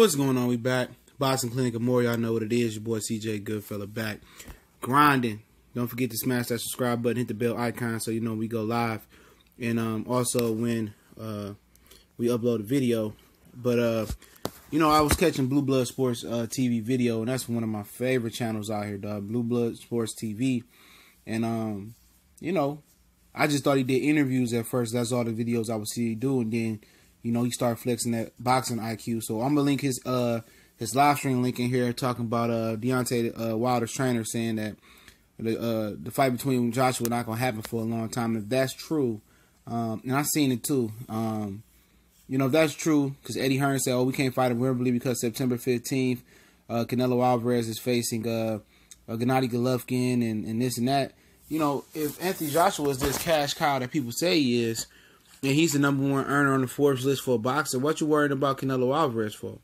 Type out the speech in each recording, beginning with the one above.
What's going on? We back. Boxing Clinic of More. Y'all know what it is. Your boy CJ Goodfella back. Grinding. Don't forget to smash that subscribe button. Hit the bell icon so you know we go live. And also when we upload a video. But, you know, I was catching Blue Blood Sports TV video. And that's one of my favorite channels out here, dog. Blue Blood Sports TV. And, you know, I just thought he did interviews at first. That's all the videos I would see he do. And then, you know, he started flexing that boxing IQ. So I'm gonna link his live stream link in here, talking about Deontay Wilder's trainer saying that the fight between Joshua not gonna happen for a long time. If that's true, and I've seen it too. You know, if that's true, because Eddie Hearn said, "Oh, we can't fight in Wembley because September 15th, Canelo Alvarez is facing Gennady Golovkin and this and that." You know, if Anthony Joshua is this cash cow that people say he is, and he's the #1 earner on the Forbes list for a boxer, what you worried about Canelo Alvarez for?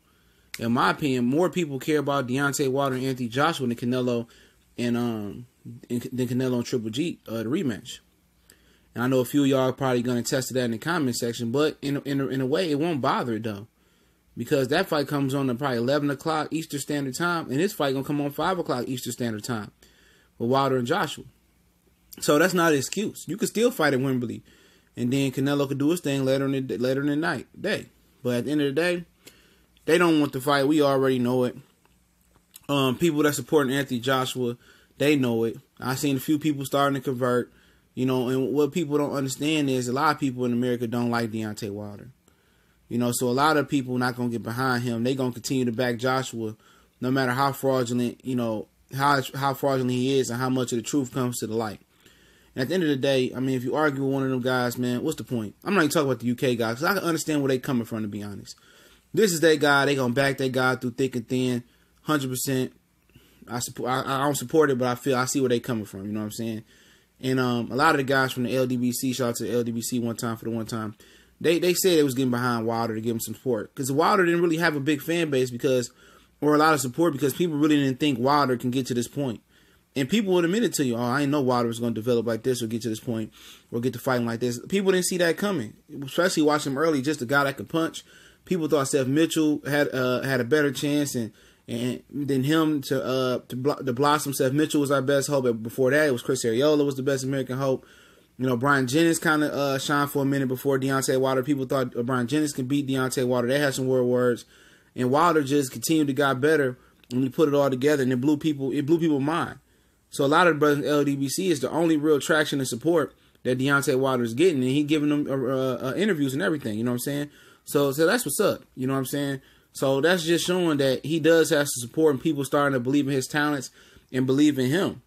In my opinion, more people care about Deontay Wilder and Anthony Joshua than Canelo and Triple G, the rematch. And I know a few of y'all are probably going to test that in the comment section, but in a way, it won't bother it though, because that fight comes on at probably 11 o'clock Eastern Standard Time, and this fight gonna come on 5 o'clock Eastern Standard Time with Wilder and Joshua. So that's not an excuse. You could still fight at Wembley. And then Canelo could do his thing later in the day. But at the end of the day, they don't want the fight. We already know it. People that support Anthony Joshua, they know it. I've seen a few people starting to convert. You know, and what people don't understand is a lot of people in America don't like Deontay Wilder. You know, so a lot of people not going to get behind him. They going to continue to back Joshua no matter how fraudulent, you know, how fraudulent he is and how much of the truth comes to the light. At the end of the day, I mean, if you argue with one of them guys, man, what's the point? I'm not even talking about the UK guys, because I can understand where they coming from, to be honest. This is their guy. They going to back their guy through thick and thin, 100%. I don't support it, but I see where they coming from, you know what I'm saying? And a lot of the guys from the LDBC, shout out to the LDBC one time, they said they was getting behind Wilder to give him some support. Because Wilder didn't really have a big fan base or a lot of support, because people really didn't think Wilder can get to this point. And people would admit it to you. Oh, I didn't know Wilder was going to develop like this or get to this point or get to fighting like this. People didn't see that coming, especially watching him early, just a guy that could punch. People thought Seth Mitchell had a better chance and than him to blossom. Seth Mitchell was our best hope. But before that, it was Chris Arreola was the best American hope. You know, Brian Jennings kind of shined for a minute before Deontay Wilder. People thought Brian Jennings could beat Deontay Wilder. They had some words. And Wilder just continued to get better when he put it all together, and it blew people's mind. So a lot of the brothers in LDBC is the only real traction and support that Deontay Wilder is getting, and he giving them interviews and everything. You know what I'm saying? So that's what's up. You know what I'm saying? So that's just showing that he does have some support, and people starting to believe in his talents and believe in him.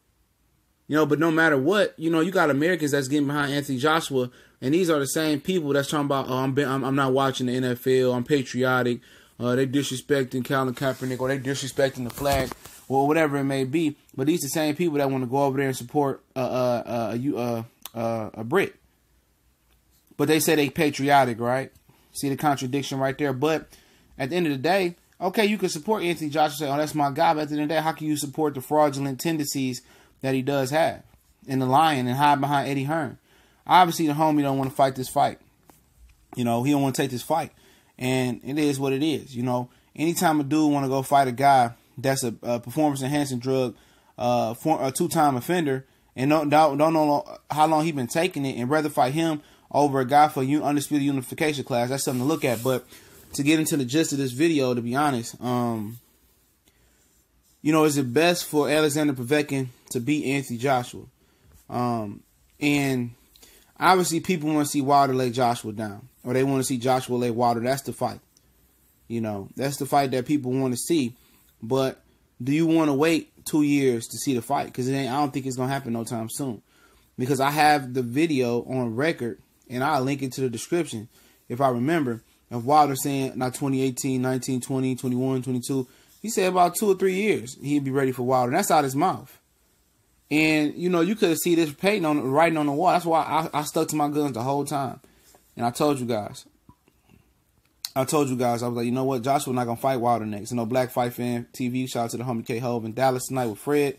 You know, but no matter what, you know, you got Americans that's getting behind Anthony Joshua, and these are the same people that's talking about, oh, I'm not watching the NFL, I'm patriotic, they disrespecting Colin Kaepernick, or they disrespecting the flag, or whatever it may be. But these are the same people that want to go over there and support a Brit. But they say they patriotic, right? See the contradiction right there. But at the end of the day, okay, you can support Anthony Joshua, say, oh, that's my guy. But at the end of the day, how can you support the fraudulent tendencies that he does have in the lying and hide behind Eddie Hearn? Obviously, the homie don't want to fight this fight. You know, he don't want to take this fight. And it is what it is. You know, anytime a dude want to go fight a guy that's a performance-enhancing drug, a two-time offender, and don't know how long he been taking it, and rather fight him over a guy for undisputed unification class, that's something to look at. But to get into the gist of this video, to be honest, you know, is it best for Alexander Povetkin to beat Anthony Joshua? And obviously people want to see Wilder lay Joshua down, or they want to see Joshua lay Wilder. That's the fight. You know, that's the fight that people want to see. But do you want to wait 2 years to see the fight? Because I don't think it's going to happen no time soon. Because I have the video on record, and I'll link it to the description, if I remember, of Wilder saying, not 2018, 19, 20, 21, 22. He said about 2 or 3 years he'd be ready for Wilder. And that's out his mouth. And, you know, you could have seen this writing on the wall. That's why I stuck to my guns the whole time. And I told you guys, I was like, you know what? Joshua not going to fight Wilder next. You know, Black Fight Fan TV. Shout out to the homie K-Hove in Dallas tonight with Fred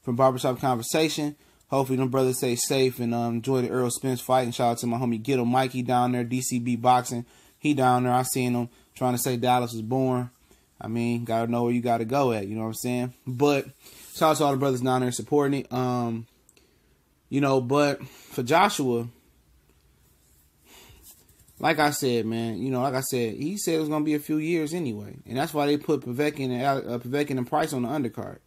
from Barbershop Conversation. Hopefully them brothers stay safe and enjoy the Earl Spence fight. And shout out to my homie Ghetto Mikey down there, DCB Boxing. He down there. I seen him trying to say Dallas was born. I mean, gotta know where you gotta go at. You know what I'm saying? But shout out to all the brothers down there supporting it. You know, but for Joshua, like I said, man, you know, like I said, he said it was gonna be a few years anyway, and that's why they put Povetkin and Price on the undercard.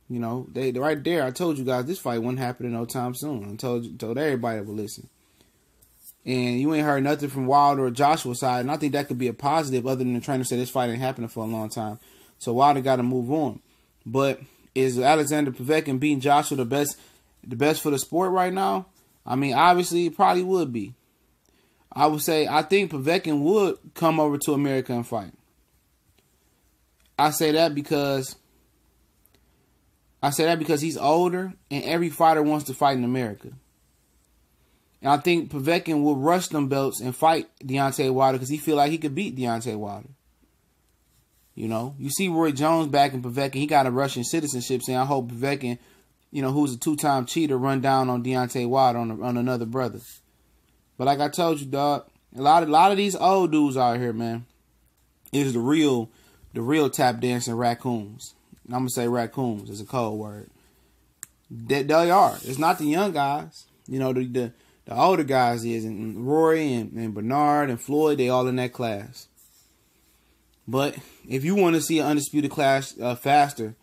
You know, they right there. I told you guys this fight wouldn't happen in no time soon. I told everybody that would listen. And you ain't heard nothing from Wilder or Joshua's side, and I think that could be a positive, other than the trainer said this fight ain't happening for a long time. So Wilder got to move on. But is Alexander Povetkin beating Joshua the best for the sport right now? I mean, obviously, it probably would be. I would say I think Povetkin would come over to America and fight. I say that because he's older, and every fighter wants to fight in America. And I think Povetkin will rush them belts and fight Deontay Wilder because he feel like he could beat Deontay Wilder. You know, you see Roy Jones backing Povetkin. He got a Russian citizenship, saying, I hope Povetkin, you know, who's a two-time cheater, run down on Deontay Wilder on another brother. But like I told you, dog, a lot of these old dudes out here, man, is the real tap dancing raccoons. And I'm gonna say raccoons is a code word. They are. It's not the young guys. You know, the older guys is, and Rory and Bernard and Floyd, they all in that class. But if you want to see an undisputed class faster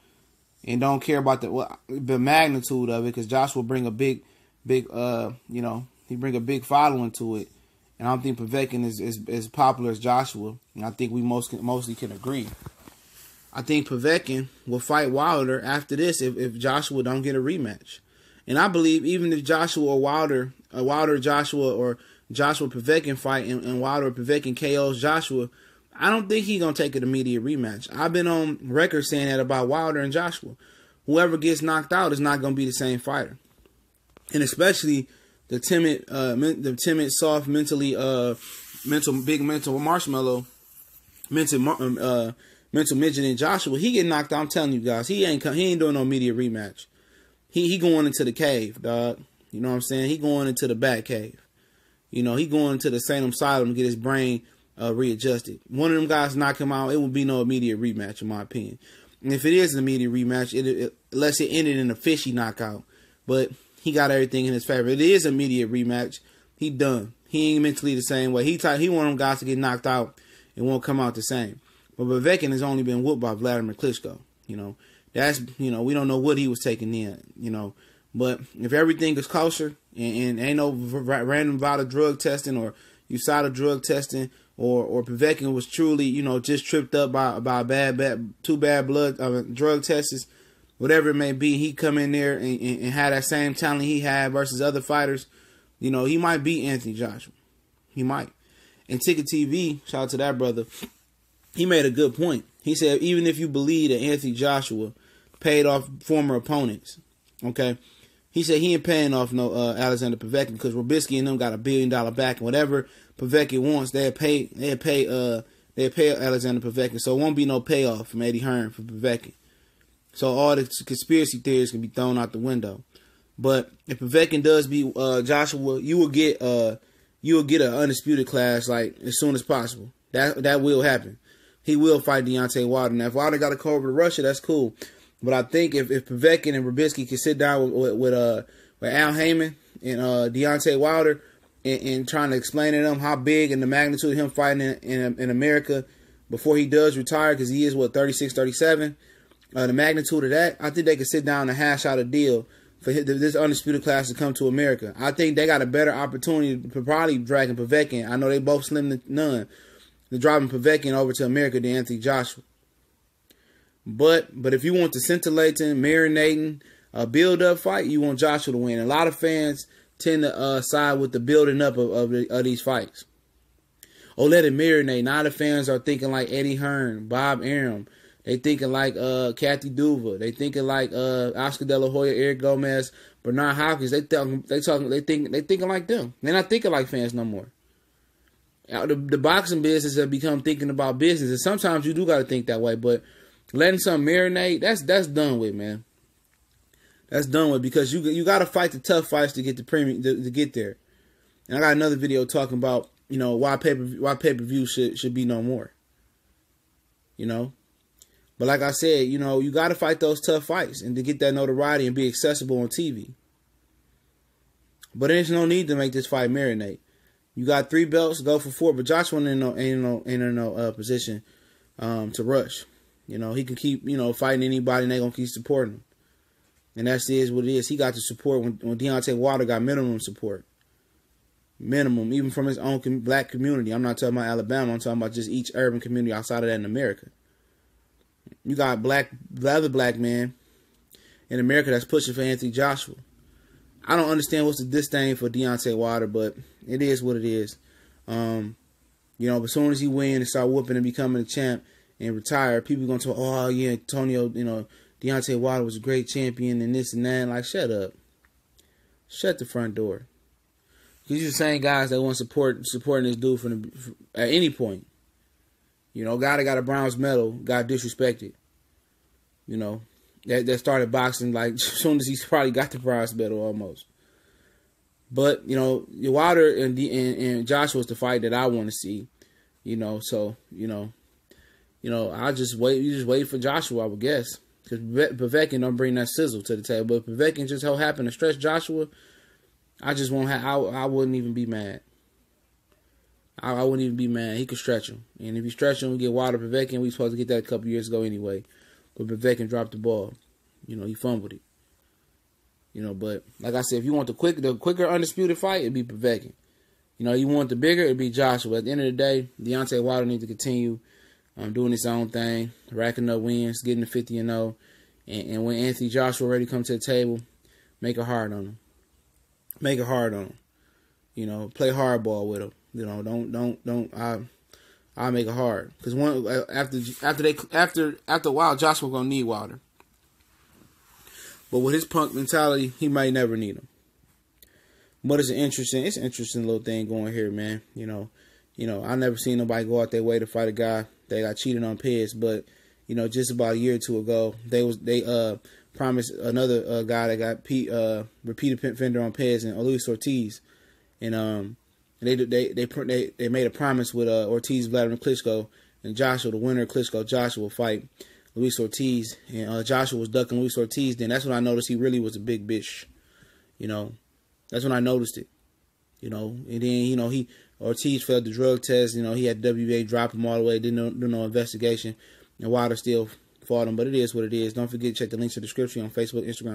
and don't care about the magnitude of it, because Josh will bring a big, you know, he bring a big following to it. And I don't think Povetkin is as popular as Joshua. And I think we mostly can agree. I think Povetkin will fight Wilder after this if Joshua don't get a rematch. And I believe even if Joshua or Wilder Joshua or Joshua Povetkin fight and Wilder or Povetkin KOs Joshua, I don't think he's going to take an immediate rematch. I've been on record saying that about Wilder and Joshua. Whoever gets knocked out is not going to be the same fighter. And especially the timid, soft, mental marshmallow, mental midget in Joshua. He get knocked out. I'm telling you guys, he ain't doing no immediate rematch. He going into the cave, dog. You know what I'm saying? He going into the bat cave. You know, he going into the same asylum to get his brain readjusted. One of them guys knock him out, it will be no immediate rematch, in my opinion. And if it is an immediate rematch, unless it ended in a fishy knockout, but he got everything in his favor. It is an immediate rematch. He done. He ain't mentally the same way. He one of them guys to get knocked out and won't come out the same. But Povetkin has only been whooped by Vladimir Klitschko. You know, that's, you know, we don't know what he was taking in, you know. But if everything is kosher and ain't no random bout of drug testing or USADA drug testing or Povetkin was truly, you know, just tripped up by two bad blood drug tests, whatever it may be, he come in there and have that same talent he had versus other fighters, you know, he might beat Anthony Joshua. He might. And Ticket TV, shout out to that brother, he made a good point. He said, even if you believe that Anthony Joshua paid off former opponents, okay, he said he ain't paying off no Alexander Povetkin because Robisky and them got $1 billion back, and whatever Povetkin wants, they'll pay Alexander Povetkin. So it won't be no payoff from Eddie Hearn for Povetkin. So all the conspiracy theories can be thrown out the window. But if Povetkin does beat Joshua, you will get an undisputed class like as soon as possible. That will happen. He will fight Deontay Wilder. Now, if Wilder got to come over to Russia, that's cool. But I think if Povetkin and Robisky can sit down with Al Heyman and Deontay Wilder and trying to explain to them how big and the magnitude of him fighting in America before he does retire, because he is, 36, 37, the magnitude of that, I think they can sit down and hash out a deal for this undisputed class to come to America. I think they got a better opportunity for probably dragging Povetkin. I know they both slim to none. They're driving Povetkin over to America than Anthony Joshua. But if you want the scintillating, marinating, build-up fight, you want Joshua to win. A lot of fans tend to side with the building up of these fights. Oh, let it marinate. Now the fans are thinking like Eddie Hearn, Bob Arum. They thinking like Kathy Duva. They thinking like Oscar De La Hoya, Eric Gomez, Bernard Hopkins. They thinking like them. They're not thinking like fans no more. The boxing business have become thinking about business, and sometimes you do got to think that way. But letting something marinate, that's done with, man. That's done with, because you got to fight the tough fights to get the premium to get there. And I got another video talking about, you know, why pay-per-view should be no more. you know. But like I said, you know, you got to fight those tough fights and to get that notoriety and be accessible on TV. But there's no need to make this fight marinate. You got 3 belts, go for 4. But Joshua ain't in no position to rush. You know, he can keep, you know, fighting anybody and they going to keep supporting him. And that's what it is. He got the support when Deontay Wilder got minimum support. Minimum, even from his own black community. I'm not talking about Alabama. I'm talking about just each urban community outside of that in America. You got the other black man in America that's pushing for Anthony Joshua. I don't understand what's the disdain for Deontay Wilder, but it is what it is. You know, but as soon as he win and start whooping and becoming a champ and retire, people going to talk, oh, yeah, Antonio, you know, Deontay Wilder was a great champion and this and that. Like, shut up. Shut the front door. These are the same guys that want supporting this dude at any point. You know, guy that got a bronze medal got disrespected. You know, that started boxing like as soon as he probably got the bronze medal almost. But, you know, Wilder and Joshua was the fight that I want to see. You know, so, you know, I just wait. You just wait for Joshua, I would guess. Because Povetkin don't bring that sizzle to the table. But if Povetkin just so happened to stretch Joshua, I just won't have. I wouldn't even be mad. I wouldn't even be mad. He could stretch him, and if he stretch him, we get Wilder Povetkin. We supposed to get that a couple years ago anyway, but Povetkin dropped the ball. You know, he fumbled it. You know, but like I said, if you want the quicker undisputed fight, it'd be Povetkin. You know, you want the bigger, it'd be Joshua. At the end of the day, Deontay Wilder needs to continue doing his own thing, racking up wins, getting to 50-0, and when Anthony Joshua ready to come to the table, make it hard on him. Make it hard on him. You know, play hardball with him. You know, don't. I'll make it hard because after a while, Joshua gonna need Wilder. But with his punk mentality, he might never need him. But it's an interesting little thing going here, man. You know, I never seen nobody go out their way to fight a guy that got cheated on Pez. But you know, just about a year or two ago, they promised another guy that got repeated offender on Pez and Luis Ortiz, and they made a promise with Ortiz, Vladimir Klitschko, and Joshua, the winner of Klitschko, Joshua will fight Luis Ortiz, and Joshua was ducking Luis Ortiz. Then that's when I noticed he really was a big bitch. You know, that's when I noticed it. You know, and then you know Ortiz failed the drug test. You know, he had WBA drop him all the way, didn't do no investigation, and Wilder still fought him. But it is what it is. Don't forget to check the links in the description on Facebook, Instagram.